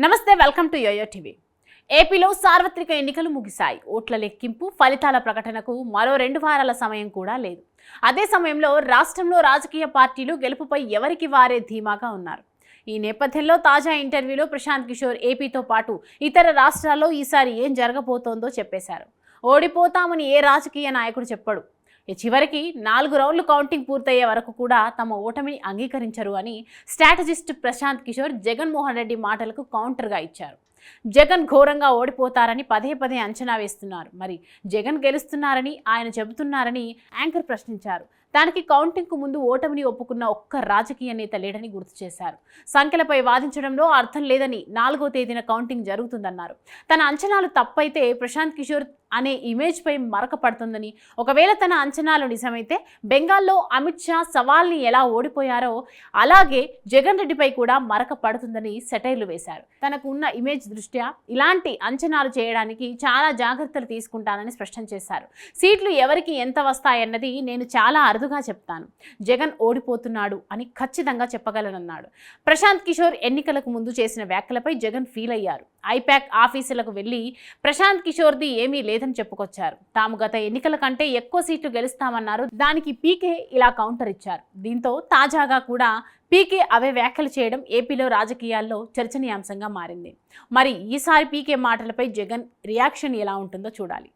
నమస్తే, welcome to yo-yo TV. ఏపీలో సార్వత్రిక ఎన్నికలు ముగిశాయి. ఓట్ల లెక్కింపు, ఫలితాల ప్రకటనకు మరో 2 వారాల సమయం కూడా లేదు. అదే సమయంలో రాష్ట్రంలో రాజకీయ పార్టీలు గెలుపుపై ఎవరికి వారే ధీమాగా ఉన్నారు. ఈ నేపథ్యంలో తాజా ఇంటర్వ్యూలో ప్రశాంత్ కిషోర్ ఏపీతో పాటు ఇతర రాష్ట్రాల్లో ఈసారి ఏం జరగబోతోందో చెప్పేశారు. ఓడిపోతామని ఏ రాజకీయ నాయకుడు చెప్పడు. చివరికి 4 రౌండ్లు కౌంటింగ్ పూర్తయ్యే వరకు కూడా తమ ఓటమిని అంగీకరించరు అని స్ట్రాటజిస్ట్ ప్రశాంత్ కిషోర్ జగన్మోహన్ రెడ్డి మాటలకు కౌంటర్గా ఇచ్చారు. జగన్ ఘోరంగా ఓడిపోతారని పదే పదే అంచనా వేస్తున్నారు. మరి జగన్ గెలుస్తున్నారని ఆయన చెబుతున్నారని యాంకర్ ప్రశ్నించారు. దానికి కౌంటింగ్కు ముందు ఓటమిని ఒప్పుకున్న ఒక్క రాజకీయ నేత లేడని గుర్తు చేశారు. సంఖ్యలపై వాదించడంలో అర్థం లేదని 4వ తేదీన కౌంటింగ్ జరుగుతుందన్నారు. తన అంచనాలు తప్పైతే ప్రశాంత్ కిషోర్ అనే ఇమేజ్పై మరక పడుతుందని, ఒకవేళ తన అంచనాలు నిజమైతే బెంగాల్లో అమిత్ షా సవాల్ని ఎలా ఓడిపోయారో అలాగే జగన్ రెడ్డిపై కూడా మరక పడుతుందని సెటైర్లు వేశారు. తనకు ఉన్న ఇమేజ్ దృష్ట్యా ఇలాంటి అంచనాలు చేయడానికి చాలా జాగ్రత్తలు తీసుకుంటానని స్పష్టం చేశారు. సీట్లు ఎవరికి ఎంత వస్తాయన్నది నేను చాలా అరుదుగా చెప్తాను. జగన్ ఓడిపోతున్నాడు అని ఖచ్చితంగా చెప్పగలనన్నాడు. ప్రశాంత్ కిషోర్ ఎన్నికలకు ముందు చేసిన వ్యాఖ్యలపై జగన్ ఫీల్ అయ్యారు. ఐపాక్ ఆఫీసులకు వెళ్లి ప్రశాంత్ కిషోర్ది ఏమీ లేదని చెప్పుకొచ్చారు. తాము గత ఎన్నికల కంటే ఎక్కువ సీట్లు గెలుస్తామన్నారు. దానికి పీకే ఇలా కౌంటర్ ఇచ్చారు. దీంతో తాజాగా కూడా పీకే అవే వ్యాఖ్యలు చేయడం ఏపీలో రాజకీయాల్లో చర్చనీయాంశంగా మారింది. మరి ఈసారి పీకే మాటలపై జగన్ రియాక్షన్ ఎలా ఉంటుందో చూడాలి.